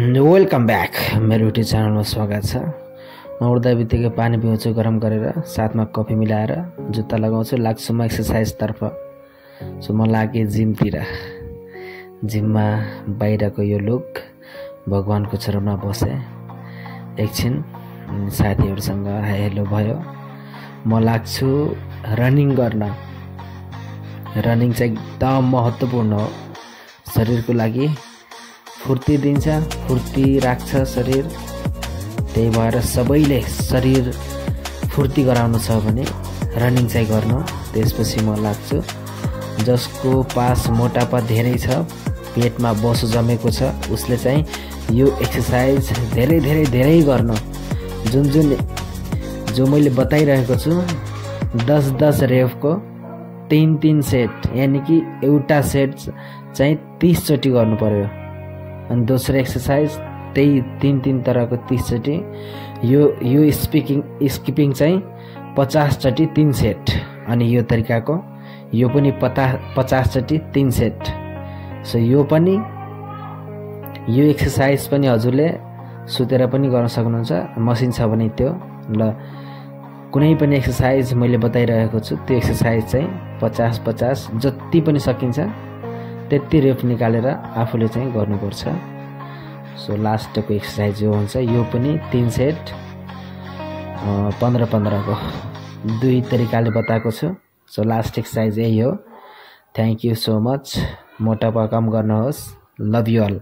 Welcome back मेरो YouTube च्यानलमा स्वागत छ। म उठ्दा बित्तिकै पानी पिउँछु गरम गरेर, साथमा कफी मिलाएर, जुत्ता लगाउँछु, लाग्छु म एक्सर्साइज तर्फ। सो म लागे जिमतिर। जिममा बाहिरको यो लुक, भगवानको चरणमा बसे, एकछिन साथीहरूसँग हाई हेलो भयो। म लाग्छु रनिङ गर्न। रनिङ चाहिँ एकदम महत्त्वपूर्ण हो शरीरको लागि। फुर्ती दिन्छ, फुर्ती राख्छ शरीर। त्यही भएर सबैले शरीर फुर्ती गराउनु छ भने रनिङ चाहिँ गर्नु। त्यसपछि म लाग्छु जसको पास मोटापा धेरै छ, पेटमा बोसो जमेको छ, उसले चाहिँ यो एक्सर्साइज धेरै गर्नु। जो मैले बताइरहेको छु 10 रेपको 3 सेट, यानी कि एउटा सेट चाहिँ 30 चोटि गर्नु पर्यो। अनि दोस्रो एक्सर्साइज त्यही 3 तरहको 30 चोटि। यो स्किपिङ चाहिँ 50 चोटि 3 सेट। अनि यो तरिकाको यो पनि 50 चोटि 3 सेट। सो यो एक्सर्साइज पनि हजुरले सुतेर पनि गर्न सक्नुहुन्छ, मसिन छ भने त्यो। ल कुनै पनि एक्सर्साइज मैले बताइरहेको छु, त्यो एक्सर्साइज चाहिँ 50 जति पनि सकिन्छ त्यति रेप निकालेर आफूले चाहिँ गर्नुपर्छ। सो लास्टको एक्सर्साइज यो हुन्छ। यो पनि 3 सेट 15 को 2 तरिकाले बताएको छु। सो लास्ट एक्सर्साइज यही हो। Thank you so much. मोटापा कम गर्नुहोस्। Love you all.